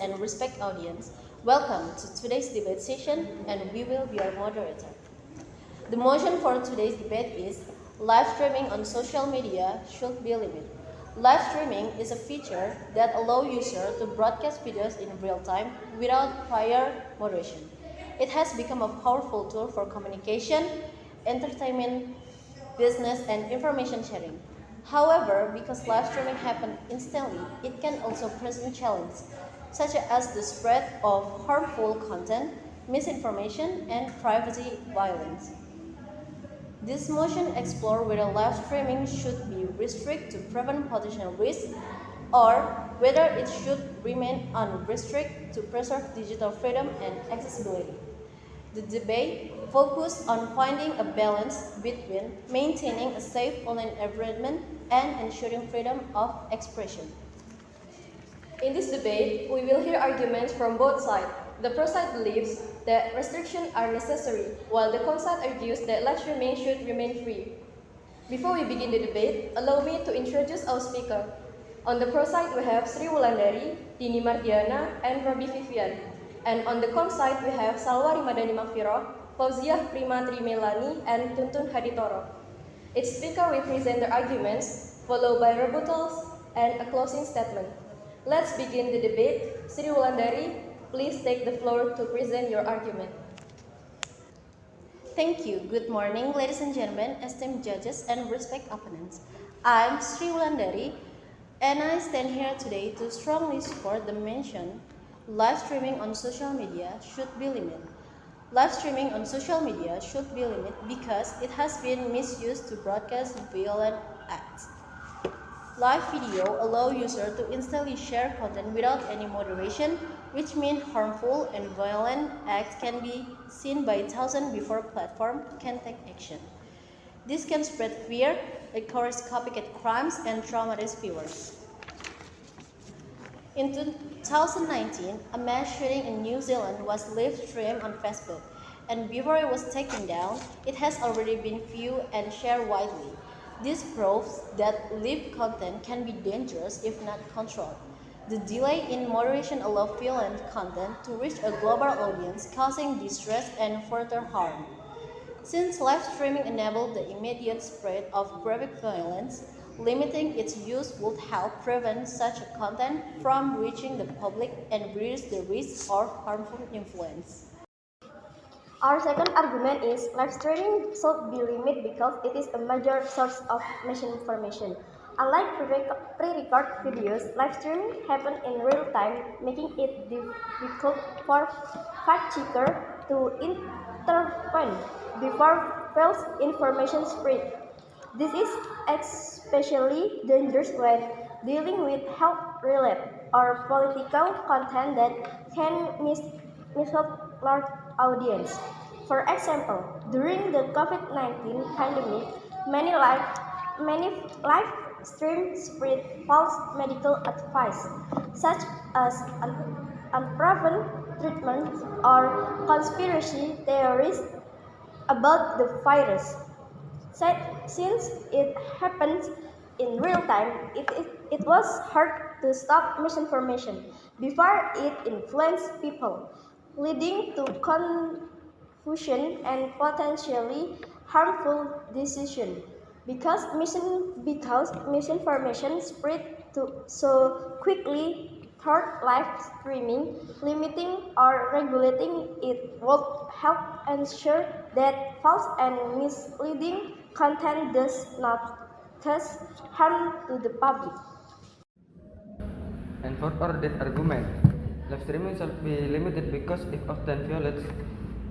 and respect audience. Welcome to today's debate session, and we will be your moderator. The motion for today's debate is live streaming on social media should be limited. Live streaming is a feature that allows users to broadcast videos in real time without prior moderation. It has become a powerful tool for communication, entertainment, business, and information sharing. However, because live streaming happens instantly, it can also present challenges, such as the spread of harmful content, misinformation, and privacy violence. This motion explores whether live streaming should be restricted to prevent potential risks or whether it should remain unrestricted to preserve digital freedom and accessibility. The debate focused on finding a balance between maintaining a safe online environment and ensuring freedom of expression. In this debate, we will hear arguments from both sides. The pro side believes that restrictions are necessary, while the con side argues that live streaming should remain free. Before we begin the debate, allow me to introduce our speaker. On the pro side, we have Sri Wulandari, Dini Mardiana, and Robi Vivian. And on the con side, we have Salwa Rimadani Makfiro, Fauziah Prima Trimelani, and Tuntun Haditoro. Each speaker will present their arguments, followed by rebuttals and a closing statement. Let's begin the debate. Sri Wulandari, please take the floor to present your argument. Thank you. Good morning, ladies and gentlemen, esteemed judges, and respect opponents. I'm Sri Wulandari, and I stand here today to strongly support the mention live streaming on social media should be limited. Live streaming on social media should be limited because it has been misused to broadcast violent acts. Live video allows users to instantly share content without any moderation, which means harmful and violent acts can be seen by thousands before platform can take action. This can spread fear, encourage copycat crimes, and traumatize viewers. In 2019, a mass shooting in New Zealand was live streamed on Facebook, and before it was taken down, it has already been viewed and shared widely. This proves that live content can be dangerous if not controlled. The delay in moderation allows violent content to reach a global audience, causing distress and further harm. Since live streaming enables the immediate spread of graphic violence, limiting its use would help prevent such content from reaching the public and reduce the risk of harmful influence. Our second argument is live streaming should be limited because it is a major source of misinformation. Unlike pre-record videos, live streaming happens in real time, making it difficult for fact-checkers to intervene before false information spread. This is especially dangerous when dealing with health-related or political content that can mislead large audience. For example, during the COVID-19 pandemic, many live streams spread false medical advice, such as unproven treatments or conspiracy theories about the virus. Since it happens in real time, it was hard to stop misinformation before it influenced people, leading to confusion and potentially harmful decisions. Because misinformation spread so quickly through live streaming, limiting or regulating it would help ensure that false and misleading content does not cause harm to the public. And for our that argument, live streaming should be limited because it often violates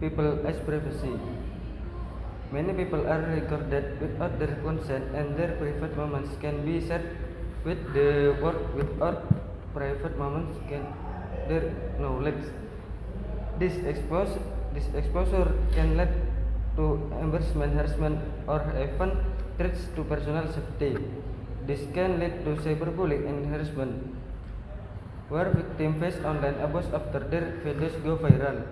people's privacy. Many people are recorded without their consent, and their private moments can be shared with the world without private moments can their knowledge. This exposure can lead to embarrassment, harassment, or even threats to personal safety. This can lead to cyberbullying and harassment, where victims face online abuse after their videos go viral.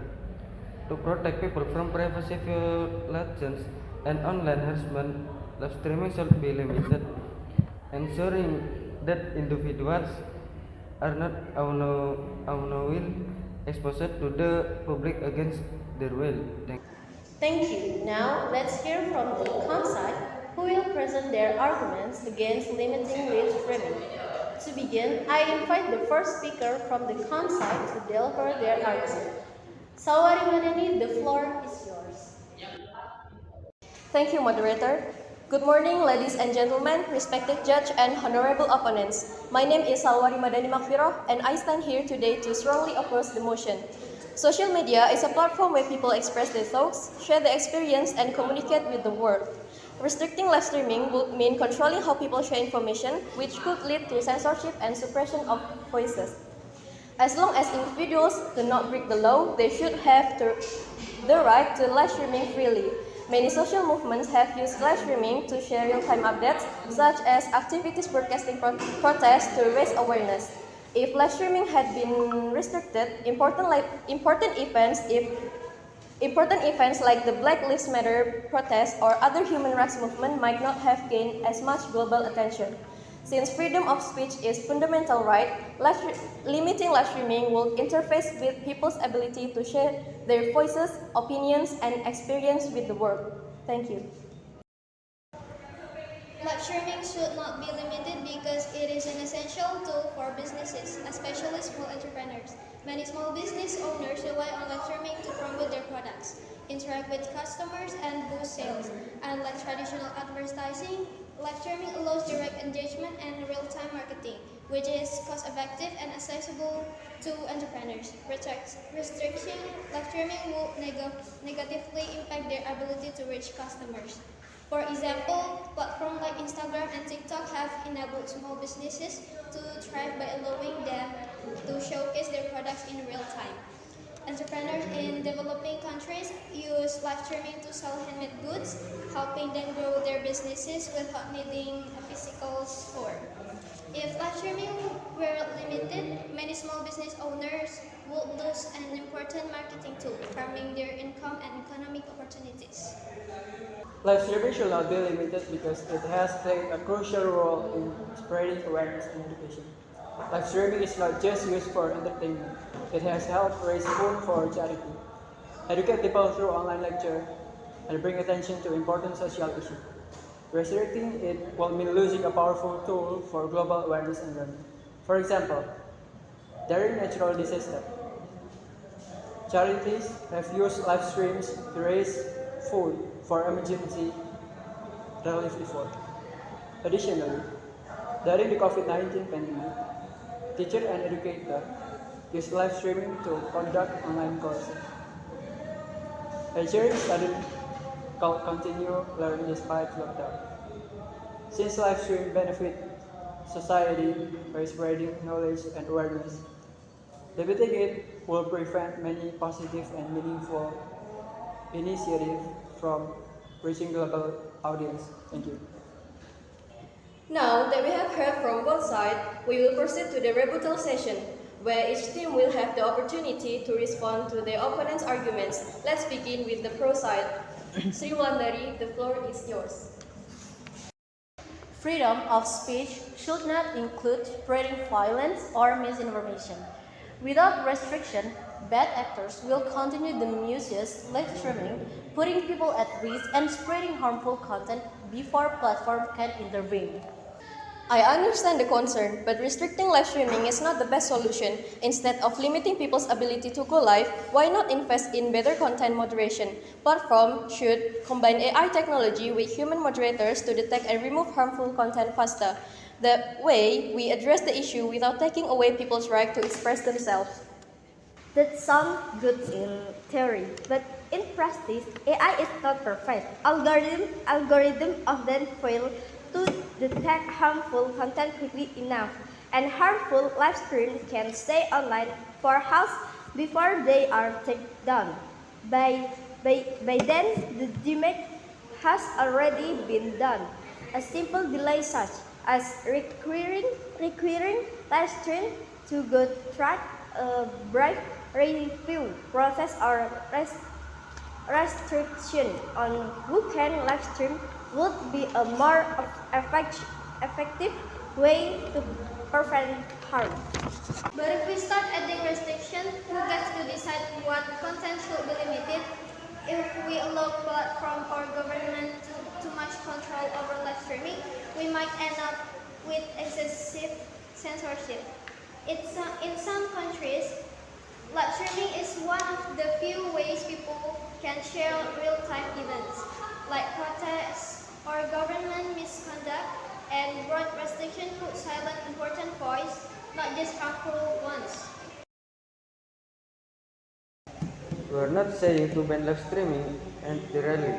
To protect people from privacy violations and online harassment, live streaming should be limited, ensuring that individuals are not unknowingly exposed to the public against their will. Thank you. Now, let's hear from the con side, who will present their arguments against limiting live streaming. To begin, I invite the first speaker from the con side to deliver their argument. Sawari Madani, the floor is yours. Thank you, moderator. Good morning, ladies and gentlemen, respected judge and honorable opponents. My name is Salwari Madani Makfiroh, and I stand here today to strongly oppose the motion. Social media is a platform where people express their thoughts, share their experience, and communicate with the world. Restricting live streaming would mean controlling how people share information, which could lead to censorship and suppression of voices. As long as individuals do not break the law, they should have the right to live streaming freely. Many social movements have used live streaming to share real-time updates, such as activities broadcasting protests to raise awareness. If live streaming had been restricted, important events like the Black Lives Matter protests or other human rights movement might not have gained as much global attention. Since freedom of speech is fundamental right, limiting live streaming will interface with people's ability to share their voices, opinions, and experience with the world. Thank you. Live streaming should not be limited because it is an essential tool for businesses, especially small entrepreneurs. Many small business owners rely on live streaming to promote their products, interact with customers, and boost sales. Unlike traditional advertising, live streaming allows direct engagement and real-time marketing, which is cost-effective and accessible to entrepreneurs. Restriction live streaming will negatively impact their ability to reach customers. For example, platforms like Instagram and TikTok have enabled small businesses to thrive by allowing them to showcase their products in real time. Entrepreneurs in developing countries use live streaming to sell handmade goods, helping them grow their businesses without needing a physical store. If live streaming were limited, many small business owners would lose an important marketing tool, harming their income and economic opportunities. Live streaming should not be limited because it has played a crucial role in spreading awareness and education. Live streaming is not just used for entertainment, it has helped raise funds for charity, educate people through online lecture, and bring attention to important social issues. Restricting it will mean losing a powerful tool for global awareness and learning. For example, during natural disaster, charities have used live streams to raise food for emergency relief effort. Additionally, during the COVID-19 pandemic, teachers and educators used live streaming to conduct online courses, ensuring students can continue learning despite lockdown. Since live streaming benefit society by spreading knowledge and awareness, limiting it will prevent many positive and meaningful initiatives from reaching global audience. Thank you. Now that we have heard from both sides, we will proceed to the rebuttal session, where each team will have the opportunity to respond to their opponent's arguments. Let's begin with the pro side. Sri Wulandari, the floor is yours. Freedom of speech should not include spreading violence or misinformation. Without restriction, bad actors will continue the misuse live streaming, putting people at risk and spreading harmful content before platform can intervene. I understand the concern, but restricting live streaming is not the best solution. Instead of limiting people's ability to go live, why not invest in better content moderation? Platforms should combine AI technology with human moderators to detect and remove harmful content faster. That way, we address the issue without taking away people's right to express themselves. That sounds good in theory, but in practice, AI is not perfect. Algorithms often fail to detect harmful content quickly enough, and harmful live streams can stay online for hours before they are taken down. By then, the damage has already been done. A simple delay such as requiring live stream to go through a brief review process or restriction on who can live stream would be a more effective way to prevent harm. But if we start adding restriction, who gets to decide what content should be limited? If we allow platform or government too much control over live streaming, we might end up with excessive censorship. In some countries, live streaming is one of the few ways people can share real-time events, like protests or government misconduct, and broad restriction could silence important voice, not just harmful ones. We are not saying to ban live streaming entirely.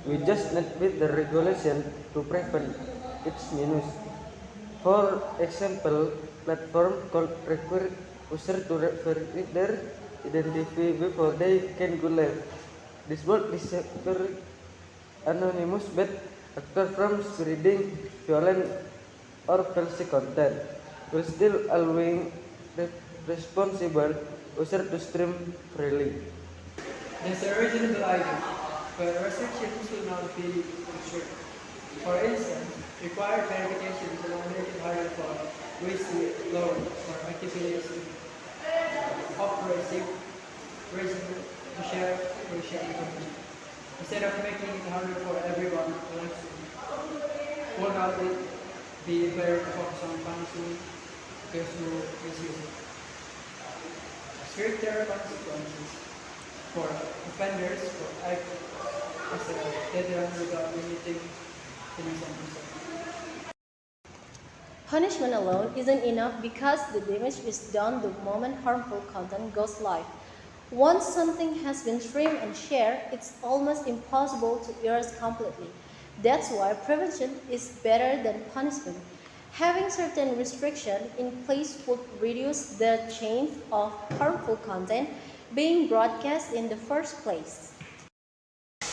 We just need with the regulation to prevent its misuse. For example, platform could require users to verify their identity before they can go live. This would discourage anonymous bad actors from spreading violent or false content, while still allowing responsible users to stream freely. There's a reasonable argument, but restrictions should not be ensured. For instance, required verification will make it harder for whistleblower or activities operating reason to share crucial information. Instead of making it harder for everyone to listen, would not it be better to focus on punishing those who misuse it? Stricter consequences for offenders who act as a deterrent without limiting innocent. Punishment alone isn't enough because the damage is done the moment harmful content goes live. Once something has been streamed and shared, it's almost impossible to erase completely. That's why prevention is better than punishment. Having certain restrictions in place would reduce the chance of harmful content being broadcast in the first place.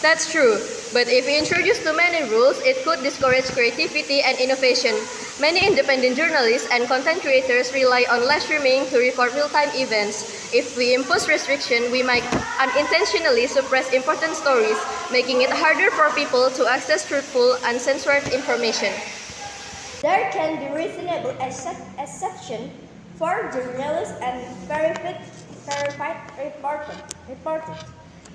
That's true, but if we introduce too many rules, it could discourage creativity and innovation. Many independent journalists and content creators rely on live streaming to record real-time events. If we impose restriction, we might unintentionally suppress important stories, making it harder for people to access truthful, uncensored information. There can be reasonable exception for journalists and verified reporters,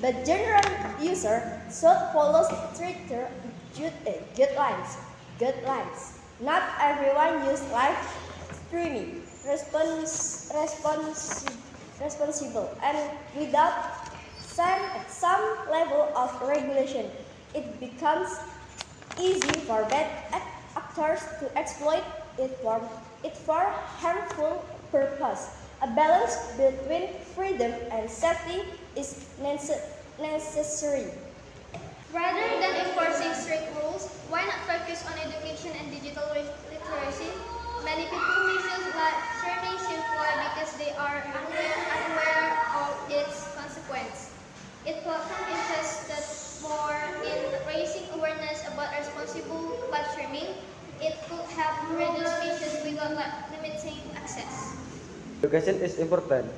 but general users should follow stricter guidelines. Not everyone uses live streaming responsible and without some level of regulation. It becomes easy for bad actors to exploit it for harmful purpose. A balance between freedom and safety is necessary. Rather than enforcing strict rules, why not focus on education and digital literacy? Many people misuse live streaming simply because they are unaware of its consequence. If platform invested more in raising awareness about responsible live streaming, it could have reduced issues without limiting access. Education is important,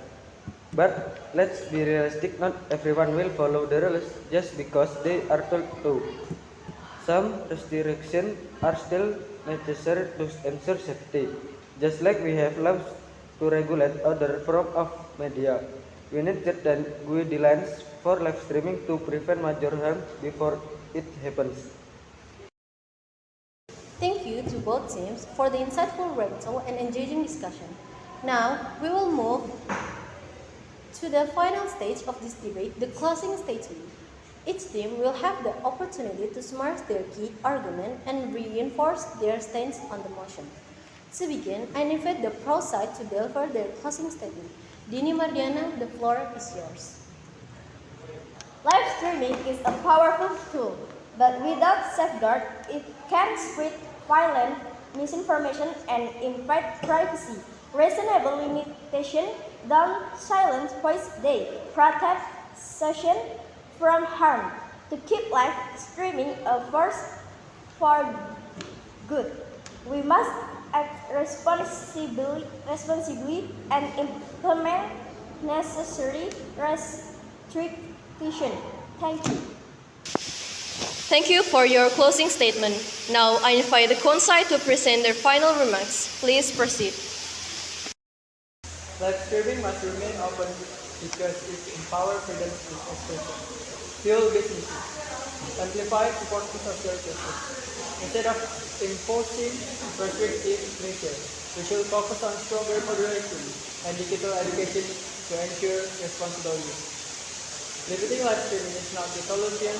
but let's be realistic, not everyone will follow the rules just because they are told to. Some restrictions are still necessary to ensure safety. Just like we have laws to regulate other forms of media, we need certain guidelines for live streaming to prevent major harm before it happens. Thank you to both teams for the insightful rebuttal and engaging discussion. Now, we will move to the final stage of this debate, the closing statement. Each team will have the opportunity to summarize their key argument and reinforce their stance on the motion. To begin, I invite the pro side to deliver their closing statement. Dini Mardiana, the floor is yours. Live streaming is a powerful tool, but without safeguard, it can spread violence, misinformation, and invade privacy. Reasonable limitation don't silence voice, they protect session from harm. To keep live streaming a force for good, we must act responsibly and implement necessary restriction. Thank you. Thank you for your closing statement. Now, I invite the Conside to present their final remarks. Please proceed. Live streaming must remain open because it empowers freedom of expression, fuel businesses, amplify important social justice. Instead of imposing restrictive measures, we should focus on stronger moderation and digital education to ensure responsible use. Limiting live streaming is not the solution.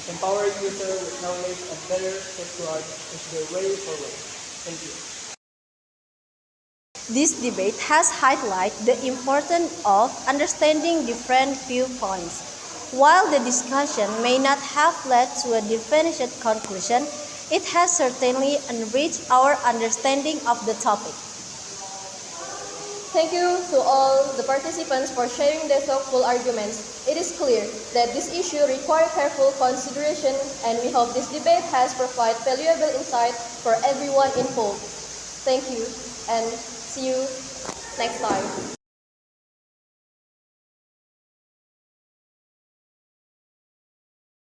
Empowering users with knowledge and better safeguards is the way forward. Thank you. This debate has highlighted the importance of understanding different viewpoints. While the discussion may not have led to a definitive conclusion, it has certainly enriched our understanding of the topic. Thank you to all the participants for sharing their thoughtful arguments. It is clear that this issue requires careful consideration, and we hope this debate has provided valuable insight for everyone involved. Thank you, and see you next time.